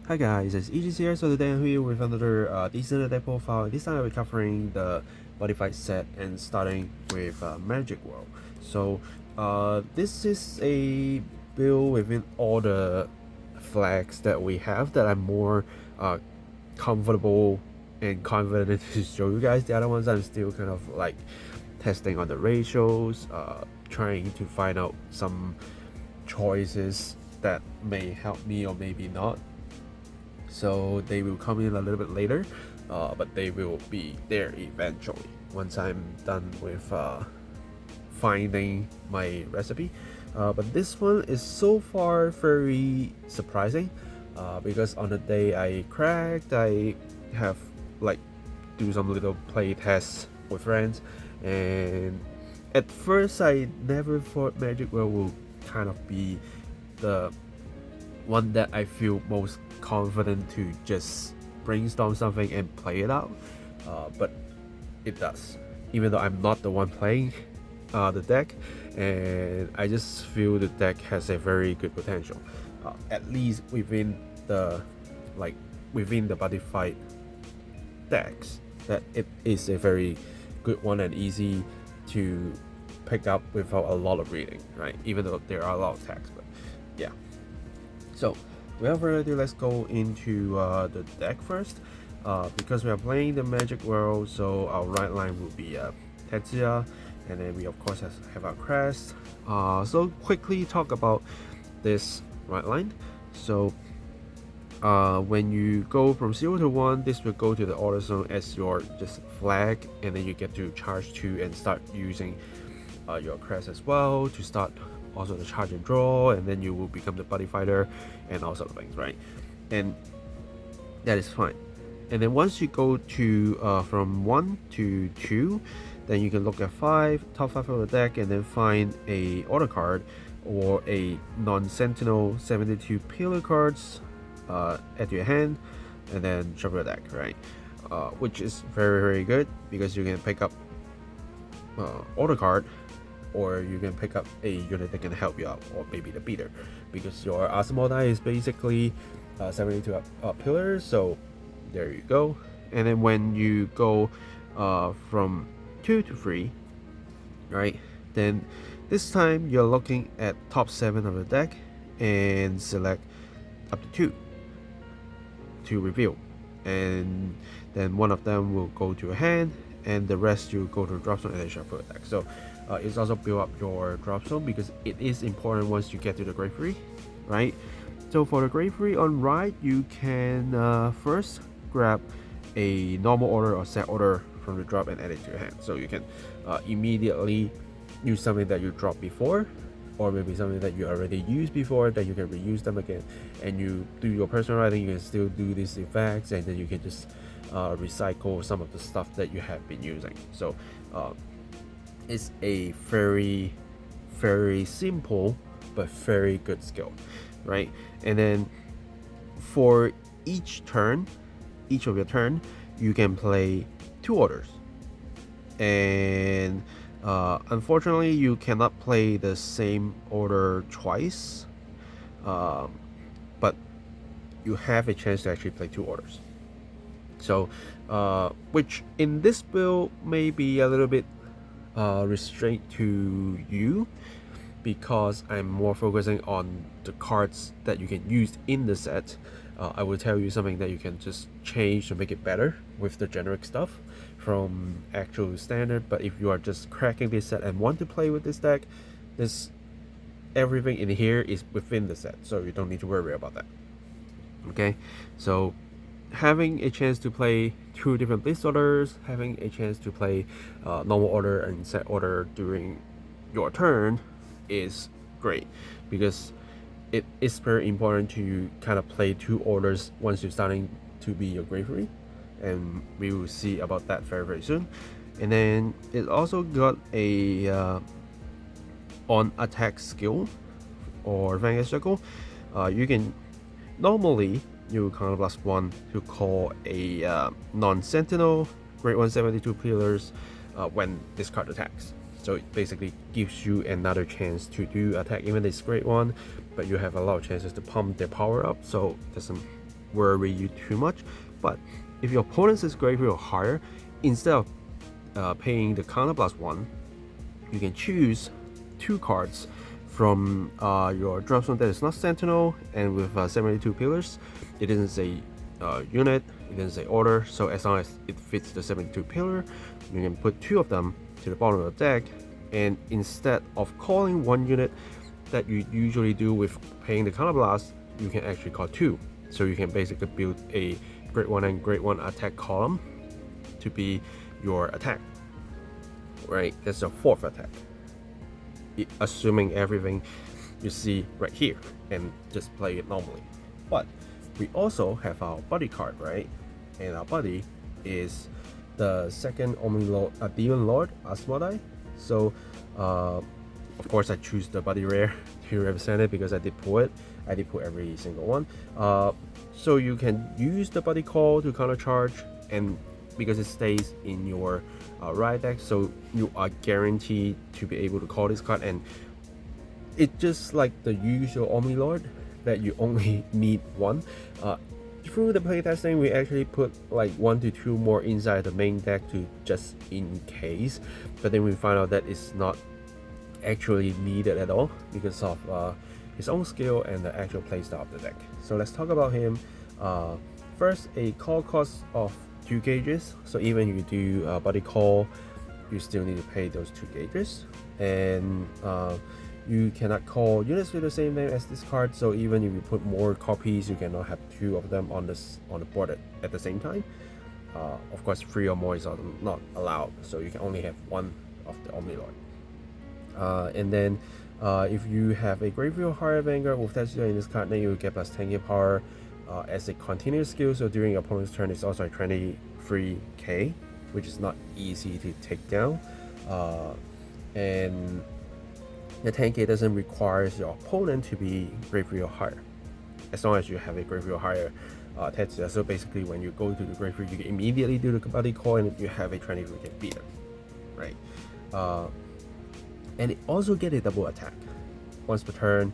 Hi guys, it's EGC here. So today I'm here with another decent deck profile. This time I'll be covering the modified set and starting with Magic World. So this is a build within all the flags that we have that I'm more comfortable and confident to show you guys. The other ones I'm still kind of like testing on the ratios, trying to find out some choices that may help me or maybe not. So they will come in a little bit later, but they will be there eventually once I'm done with finding my recipe. But this one is so far very surprising because on the day I cracked, I have like do some little play tests with friends, and at first I never thought Magic World will kind of be the one that I feel most confident to just brainstorm something and play it out, but it does, even though I'm not the one playing the deck, and I just feel the deck has a very good potential, at least within the modified decks, that it is a very good one and easy to pick up without a lot of reading, right? Even though there are a lot of text, but yeah. So without further ado, let's go into the deck first. Because we are playing the Magic World, so our right line will be Tetsuya, and then we of course have our crest. So quickly talk about this right line. So when you go from 0 to 1, this will go to the order zone as your just flag, and then you get to charge 2 and start using your crest as well to start also the charge and draw, and then you will become the buddy fighter and all sort of things, right? And that is fine. And then once you go to from 1 to 2, then you can look at top 5 of the deck, and then find a order card or a non-sentinel 72 pillar cards at your hand, and then shuffle your deck, right? Which is very good because you can pick up order card, or you can pick up a unit that can help you out, or maybe the beater, because your arsenal die is basically 72 pillars. So there you go. And then when you go from 2 to 3, right, then this time you're looking at top 7 of the deck and select up to 2 to reveal, and then one of them will go to a hand, and the rest you go to drop zone and then shuffle the deck. So it's also build up your drop zone because it is important once you get to the grave 3, right? So for the grave 3 on right, you can first grab a normal order or set order from the drop and add it to your hand. So you can immediately use something that you dropped before, or maybe something that you already used before that you can reuse them again, and you do your personal writing, you can still do these effects, and then you can just recycle some of the stuff that you have been using. So it's a very simple but very good skill, right? And then for each of your turn, you can play 2 orders, and unfortunately you cannot play the same order twice, but you have a chance to actually play 2 orders. So which in this build may be a little bit restraint to you, because I'm more focusing on the cards that you can use in the set. I will tell you something that you can just change to make it better with the generic stuff from actual standard. But if you are just cracking this set and want to play with this deck, everything in here is within the set, so you don't need to worry about that. Okay, so having a chance to play 2 different list orders, having a chance to play normal order and set order during your turn is great, because it is very important to kind of play 2 orders once you're starting to be your gravery, and we will see about that very soon. And then it also got a on attack skill or Vanguard circle. You can normally you kind of +1 to call a non-sentinel grade 172 pillars when this card attacks. So it basically gives you another chance to do attack, even if it's grade 1, but you have a lot of chances to pump their power up, so it doesn't worry you too much. But if your opponent's is graveyard or higher, instead of paying the counter +1, you can choose 2 cards from your drop zone that is not Sentinel and with 72 pillars. It doesn't say unit, it doesn't say order, so as long as it fits the 72 pillar, you can put 2 of them to the bottom of the deck, and instead of calling 1 unit that you usually do with paying the counter blast, you can actually call 2. So you can basically build a grade 1 and grade 1 attack column to be your attack. Right, that's your 4th attack. Assuming everything you see right here and just play it normally. But we also have our buddy card, right? And our buddy is the second Demon Lord Asmodai. So of course I choose the buddy rare to represent it because I did pull it. I did pull every single one. So you can use the buddy call to counter charge, and because it stays in your riot deck, so you are guaranteed to be able to call this card. And it's just like the usual Omnilord that you only need 1. Through the playtesting, we actually put like 1 to 2 more inside the main deck to just in case, but then we find out that it's not actually needed at all because of his own skill and the actual playstyle of the deck. So let's talk about him. First, a call cost of 2 gauges, so even if you do buddy call, you still need to pay those 2 gauges. And you cannot call units with the same name as this card, so even if you put more copies, you cannot have 2 of them on the board at the same time. Of course, 3 or more is not allowed, so you can only have 1 of the Omnilord. And then if you have a Graveyard Higher Vanguard with that in this card, then you will get plus 10k power as a continuous skill. So during your opponent's turn, it's also a 23k, which is not easy to take down. And the 10k doesn't require your opponent to be Graveyard Higher, as long as you have a Graveyard Higher Tetsuya. So basically, when you go to the graveyard, you can immediately do the buddy call, and you have a 23k beater, right? And it also get a double attack. Once per turn,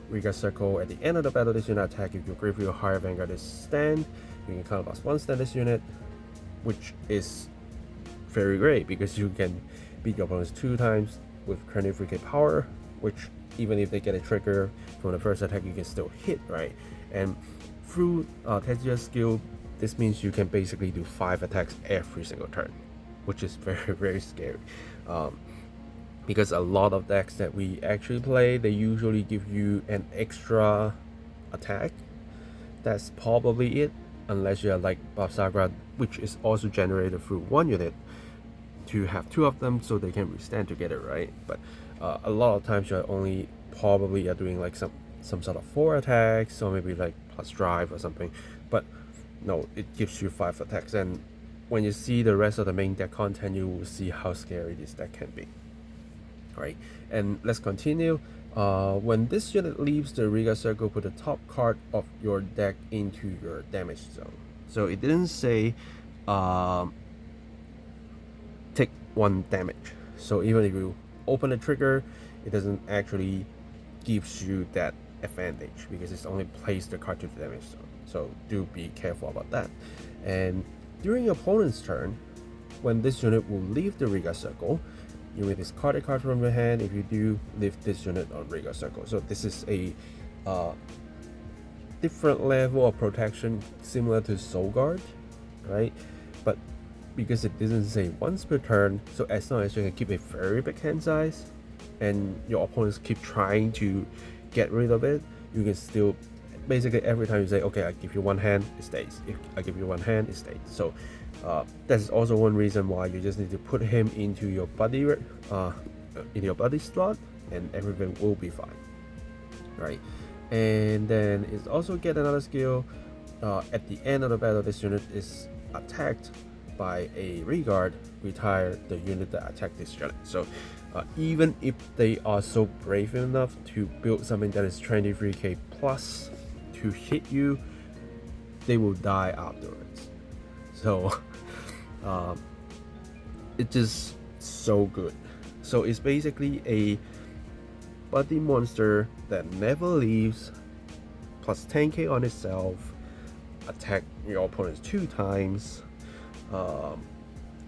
Riga Circle at the end of the battle, this unit attack. If your Graveyard Higher Vanguard is stand, you can counter +1 stand this unit, which is very great because you can beat your opponents 2 times with 23k power, which even if they get a trigger from the first attack, you can still hit, right? And through Tetsuya's skill, this means you can basically do 5 attacks every single turn, which is very, very scary. Because a lot of decks that we actually play, they usually give you an extra attack. That's probably it, unless you're like Bob Sagra, which is also generated through 1 unit, to have 2 of them so they can withstand together, right? But a lot of times you're only probably are doing like some sort of 4 attacks, or maybe like plus drive or something. But no, it gives you 5 attacks, and when you see the rest of the main deck content, you will see how scary this deck can be. Right, and let's continue. When this unit leaves the Riga Circle, put the top card of your deck into your damage zone. So it didn't say take 1 damage. So even if you open the trigger, it doesn't actually gives you that advantage because it's only placed the card to the damage zone. So do be careful about that. And during your opponent's turn, when this unit will leave the Riga Circle, you may discard a card from your hand. If you do, leave this unit on Riga Circle. So this is a different level of protection similar to Soul Guard, right? But because it doesn't say once per turn, so as long as you can keep a very big hand size and your opponents keep trying to get rid of it, you can still basically every time you say, okay, I give you 1 hand, it stays. If I give you 1 hand, it stays. So that's also one reason why you just need to put him into your buddy slot, and everything will be fine, right? And then it's also get another skill. At the end of the battle, this unit is attacked by a Regard, retire the unit that attacked this unit. So even if they are so brave enough to build something that is 23k plus to hit you, they will die afterwards. So it's just so good. So it's basically a buddy monster that never leaves, plus 10k on itself, attack your opponents 2 times,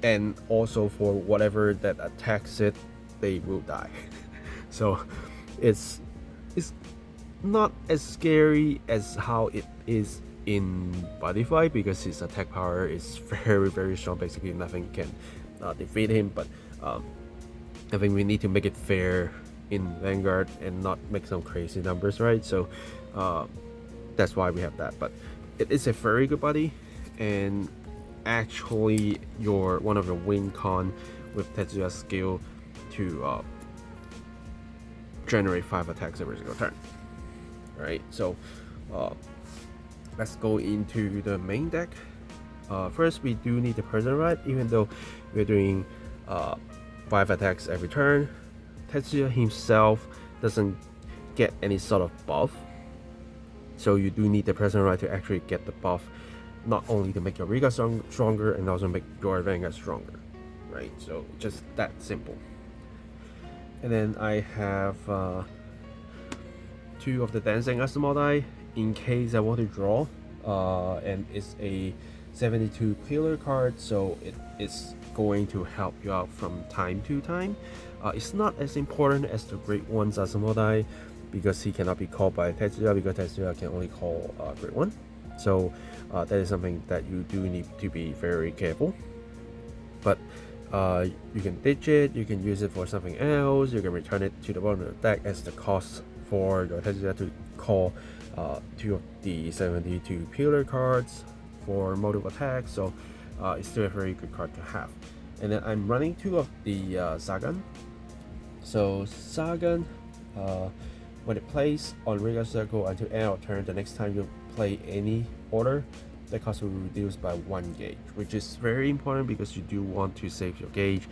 and also for whatever that attacks it, they will die. So it's not as scary as how it is in body fight, because his attack power is very strong. Basically nothing can defeat him, but I think we need to make it fair in Vanguard and not make some crazy numbers, right? So that's why we have that. But it is a very good buddy, and actually one of your win con with Tetsuya's skill to generate 5 attacks every single turn. Right, so let's go into the main deck. First, we do need the person right, even though we're doing 5 attacks every turn. Tetsuya himself doesn't get any sort of buff, so you do need the person right to actually get the buff, not only to make your Riga stronger and also make your Vanguard stronger, right? So just that simple. And then I have 2 of the dancing Asmodai in case I want to draw, and it's a 72 pillar card, so it is going to help you out from time to time. It's not as important as the Great One's Asmodai, because he cannot be called by Tetsuya, because Tetsuya can only call Great One. So that is something that you do need to be very careful. But you can ditch it, you can use it for something else, you can return it to the bottom of the deck as the cost for your Tetsuya to call 2 of the 72 pillar cards for multiple attacks. So it's still a very good card to have. And then I'm running 2 of the Sagan. So Sagan, when it plays on Riga Circle until end of turn, the next time you play any order, the cost will be reduced by 1 gauge, which is very important because you do want to save your gauge.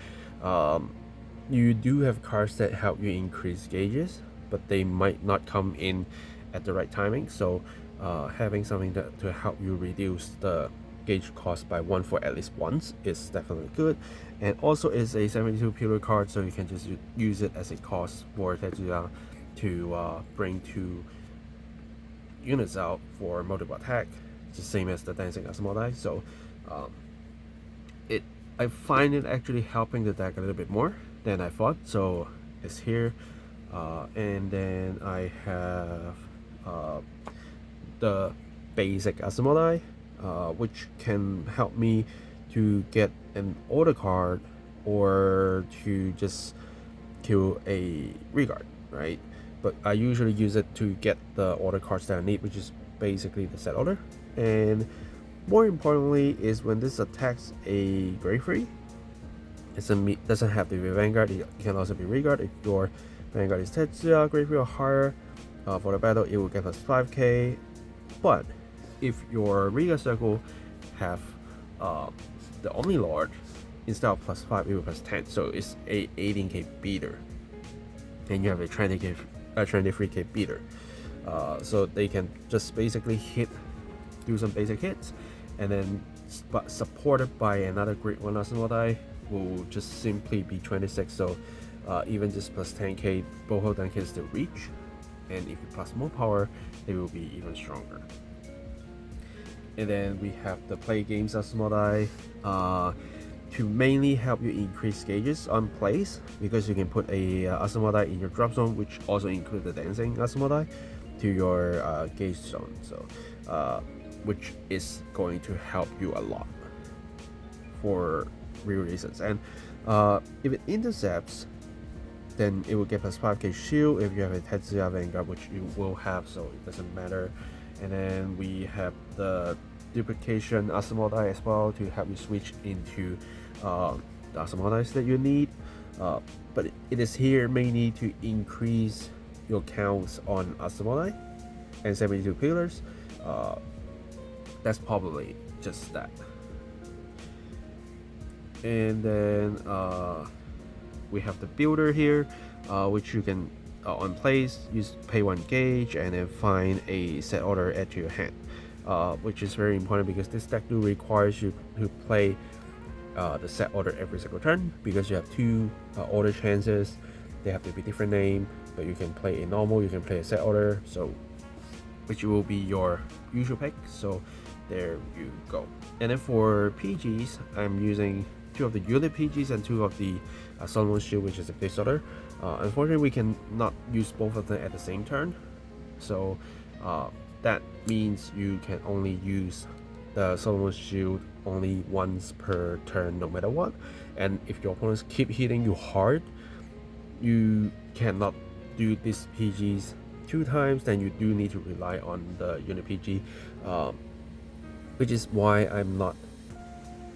You do have cards that help you increase gauges, but they might not come in at the right timing. So having something to help you reduce the gauge cost by 1 for at least once is definitely good. And also it's a 72 pillar card, so you can just use it as a cost for Tetsuya to bring 2 units out for multiple attack, the same as the dancing Asmodai. So I find it actually helping the deck a little bit more than I thought. So it's here, and then I have the basic Asmodai, which can help me to get an order card or to just kill a regard, right? But I usually use it to get the order cards that I need, which is basically the set order. And more importantly is when this attacks a grade 3, it doesn't have to be Vanguard, it can also be Regard. If your Vanguard is Tetsuya, grade 3 or higher, for the battle it will get us 5k. But if your Riga Circle have the Omni Lord, instead of +5 it will +10, so it's a 18k beater, and you have a 23k beater, so they can just basically do some basic hits, and then but supported by another Great One Asmodai will just simply be 26. So even just +10k, both of them can still reach, and if you plus more power, they will be even stronger. And then we have the play games Asmodai to mainly help you increase gauges on plays, because you can put a Asmodai in your drop zone, which also includes the dancing Asmodai, to your gauge zone. So which is going to help you a lot for real reasons. And if it intercepts, then it will get +5k shield if you have a Tetsuya Vanguard, which you will have, so it doesn't matter. And then we have the duplication Asmodai as well to help you switch into the Asmodais that you need. But it is here mainly to increase your counts on Asmodai and 72 pillars. That's probably just that. And then we have the builder here, which you can on place pay 1 gauge and then find a set order add to your hand, which is very important because this deck do requires you to play the set order every single turn, because you have 2 order chances. They have to be different name, but you can play a normal, you can play a set order, so which will be your usual pick. So there you go. And then for PGs, I'm using 2 of the unit PGs and 2 of the Solomon Shield, which is a placeholder. Unfortunately, we can not use both of them at the same turn, so that means you can only use the Solomon Shield only once per turn, no matter what. And if your opponents keep hitting you hard, you cannot do these PGs 2 times. Then you do need to rely on the unit PG, which is why I'm not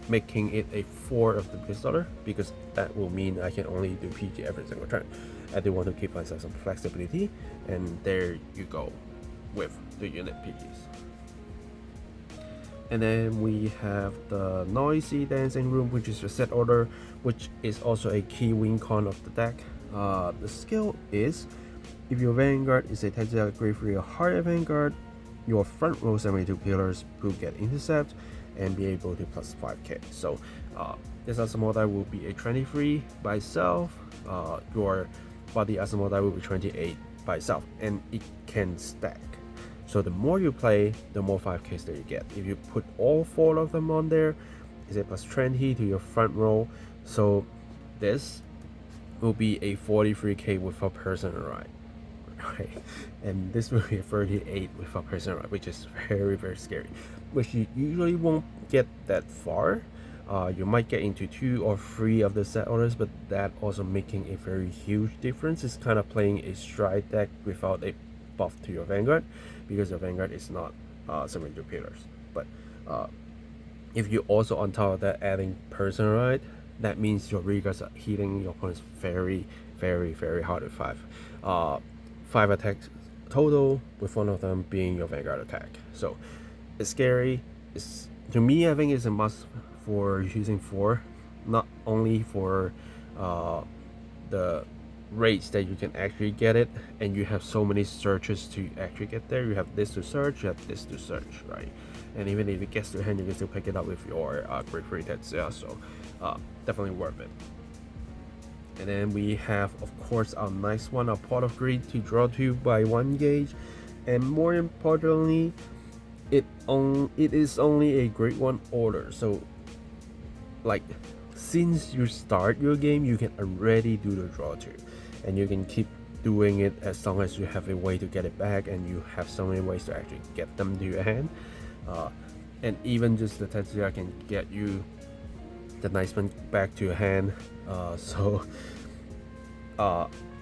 making it a 4 of the placeholder, because that will mean I can only do PG every single turn. I do want to keep myself some flexibility, and there you go with the unit PGs. And then we have the Noisy Dancing Room, which is your set order, which is also a key win con of the deck. The skill is, if your Vanguard is a Tetsuya Grade 3 or higher Vanguard, your front row 72 pillars will get intercept and be able to plus 5k. So this Asamo die will be a 23 by itself, your body Asamo die will be 28 by itself, and it can stack. So the more you play, the more 5ks that you get. If you put all 4 of them on there, it's a plus 20 to your front row. So this will be a 43k without personal ride. Right? And this will be a 38 without personal ride, which is very, very scary, which you usually won't get that far. You might get into 2 or 3 of the set orders, but that also making a very huge difference. It's kind of playing a stride deck without a buff to your Vanguard, because your Vanguard is not 72 pillars. But if you also on top of that adding personal ride, that means your reguards are hitting your opponents very, very, very hard with 5 attacks total, with one of them being your Vanguard attack. So it's scary. It's, to me, I think it's a must for using 4, not only for the rates that you can actually get it, and you have so many searches to actually get there. You have this to search, you have this to search, right? And even if it gets to your hand, you can still pick it up with your Grade 3 Tetsuya, so definitely worth it. And then we have, of course, our nice one, a Pot of Greed to draw 2 by 1 gauge, and more importantly, it is only a Grade 1 order. So like, since you start your game, you can already do the draw 2, and you can keep doing it as long as you have a way to get it back, and you have so many ways to actually get them to your hand. And even just the Tetsuya can get you the nice one back to your hand. So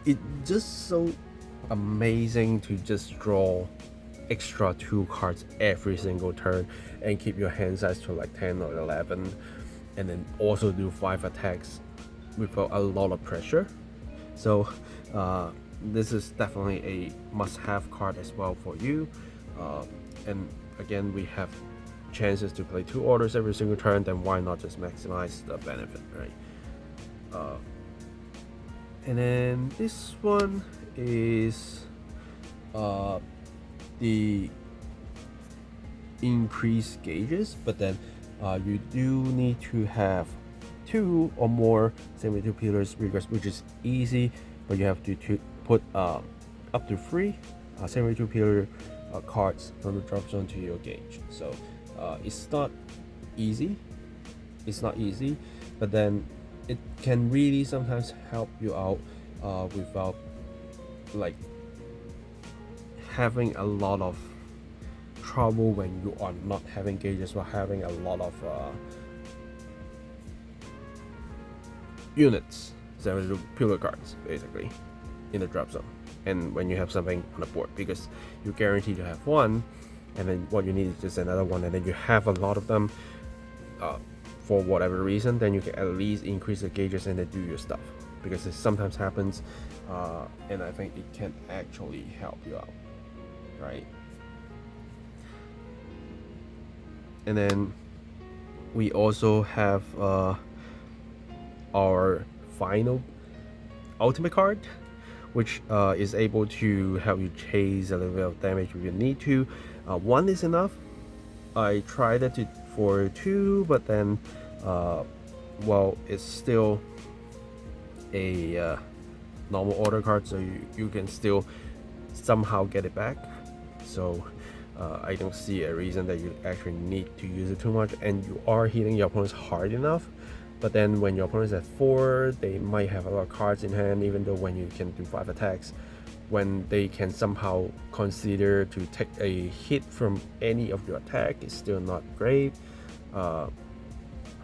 it's just so amazing to just draw extra 2 cards every single turn and keep your hand size to like 10 or 11, and then also do 5 attacks without a lot of pressure. So this is definitely a must-have card as well for you. And again, we have chances to play 2 orders every single turn, then why not just maximize the benefit, right? And then this one is the increased gauges, but then you do need to have 2 or more 72 pillars regress, which is easy, but you have to put up to 3 72 pillar cards from the drop zone to your gauge. So it's not easy, but then it can really sometimes help you out without like having a lot of trouble when you are not having gauges, or having a lot of units, 72 pillar cards basically in the drop zone, and when you have something on the board, because you guarantee to have 1, and then what you need is just another 1, and then you have a lot of them for whatever reason, then you can at least increase the gauges and then do your stuff, because it sometimes happens, and I think it can actually help you out, right? And then we also have our final ultimate card, which is able to help you chase a little bit of damage if you need to. 1 is enough. I tried it for 2, but then well, it's still a normal order card, so you can still somehow get it back. So I don't see a reason that you actually need to use it too much, and you are hitting your opponents hard enough. But then when your opponent's at 4, they might have a lot of cards in hand, even though when you can do 5 attacks, when they can somehow consider to take a hit from any of your attack, it's still not great.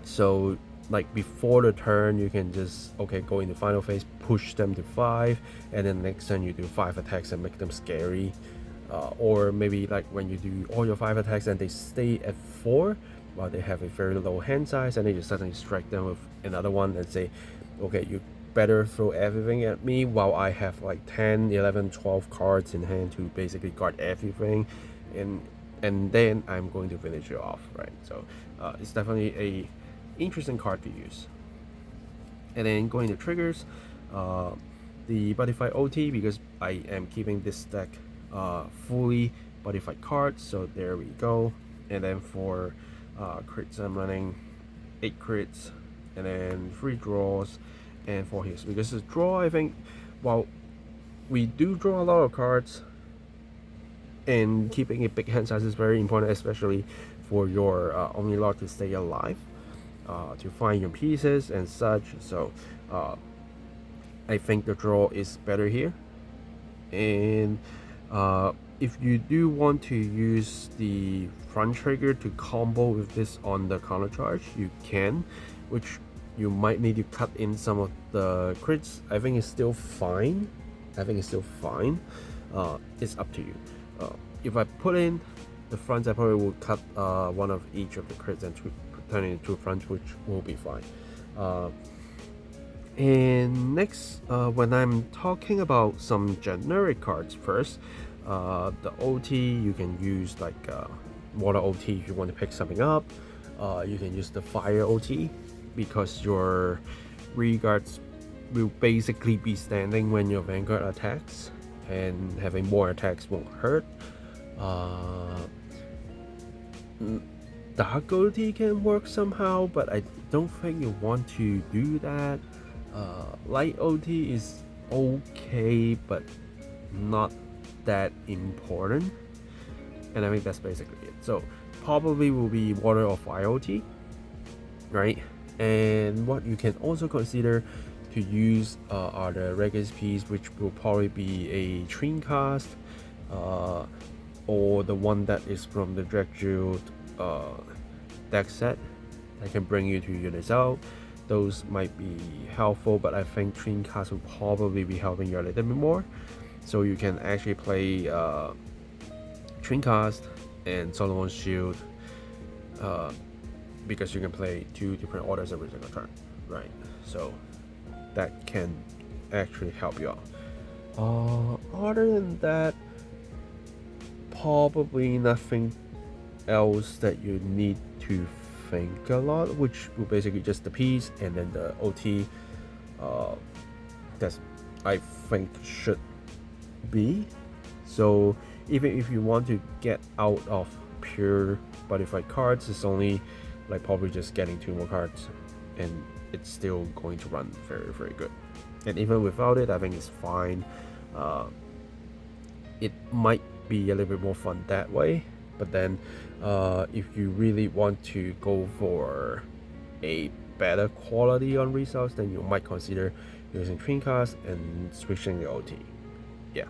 So like before the turn, you can just go in the final phase, push them to 5, and then next turn you do 5 attacks and make them scary. Or maybe like when you do all your 5 attacks and they stay at 4 while they have a very low hand size, and then you suddenly strike them with another one and say, okay, you better throw everything at me while I have like 10, 11, 12 cards in hand to basically guard everything, and then I'm going to finish you off, right? So it's definitely a interesting card to use. And then going to triggers, the Buddyfight OT, because I am keeping this deck fully Buddyfight cards, so there we go. And then for crits, I'm running 8 crits and then 3 draws and 4 hits, because the draw, I think, while we do draw a lot of cards, and keeping a big hand size is very important, especially for your Omnilord to stay alive, to find your pieces and such. So I think the draw is better here. And if you do want to use the front trigger to combo with this on the counter charge, you can, which you might need to cut in some of the crits. I think it's still fine. It's up to you. If I put in the fronts, I probably will cut one of each of the crits and turn it into fronts, which will be fine. And next, when I'm talking about some generic cards first, the OT, you can use like water OT if you want to pick something up. You can use the fire OT because your reguards will basically be standing when your Vanguard attacks, and having more attacks won't hurt. Dark OT can work somehow, but I don't think you want to do that. Light OT is okay, but not that important, and I think that's basically it. So probably will be water or fire OT, right? And what you can also consider to use are the regular SPs, which will probably be a Train Cast, or the one that is from the Dragfield deck set that can bring you 2 units out. Those might be helpful, but I think Train Cast will probably be helping you a little bit more. So you can actually play Train Cast and Solomon's Shield, because you can play 2 different orders every single turn, right? So that can actually help you out. Other than that, probably nothing else that you need to think a lot, which will basically just the piece and then the OT. That's, I think, should be. So even if you want to get out of pure Buddyfight cards, it's only like probably just getting 2 more cards, and it's still going to run very, very good. And even without it, I think it's fine. It might be a little bit more fun that way, but then if you really want to go for a better quality on results, then you might consider using Train Cast and switching the OT. Yeah,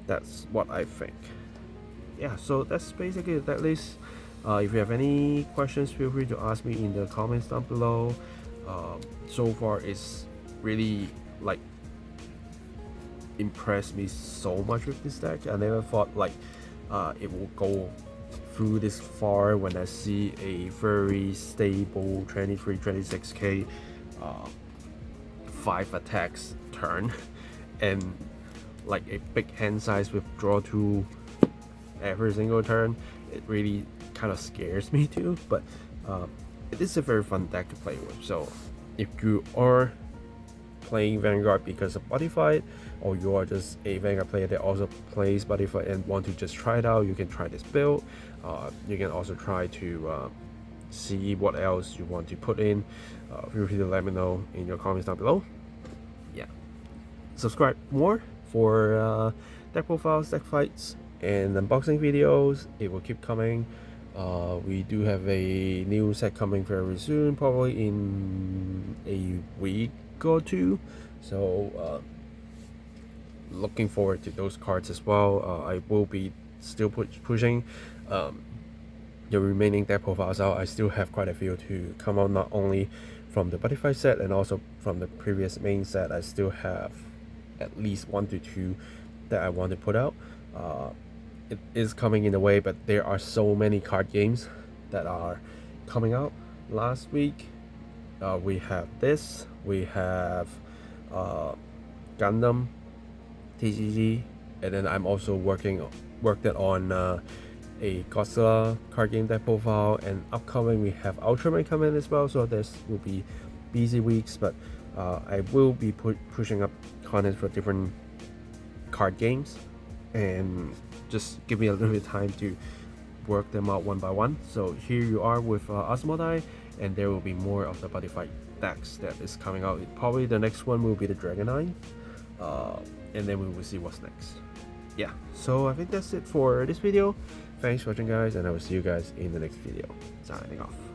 that's what I think. Yeah, so that's basically that list. If you have any questions, feel free to ask me in the comments down below. So far, it's really like impressed me so much with this deck. I never thought like it will go through this far when I see a very stable 23-26k 5 attacks turn and like a big hand size with draw 2 every single turn. It really kind of scares me too, but it is a very fun deck to play with. So if you are playing Vanguard because of Buddyfight, or you are just a Vanguard player that also plays Buddyfight and want to just try it out, you can try this build. You can also try to see what else you want to put in. Feel free to let me know in your comments down below. Yeah, subscribe more for deck profiles, deck fights, and unboxing videos. It will keep coming. We do have a new set coming very soon, probably in a week or two. So looking forward to those cards as well. I will be still pushing the remaining deck profiles out. I still have quite a few to come out, not only from the butterfly set and also from the previous main set. I still have at least 1 to 2 that I want to put out. It is coming in a way, but there are so many card games that are coming out. Last week we have this, we have Gundam TCG, and then I'm also worked on a Godzilla card game deck profile, and upcoming we have Ultraman coming as well. So this will be busy weeks, but I will be pushing up content for different card games, and just give me a little bit of time to work them out one by one. So here you are with Asmodai, and there will be more of the butterfly decks that is coming out. Probably the next one will be the Dragon Eye, and then we will see what's next. Yeah, so I think that's it for this video. Thanks for watching, guys, and I will see you guys in the next video. Signing off.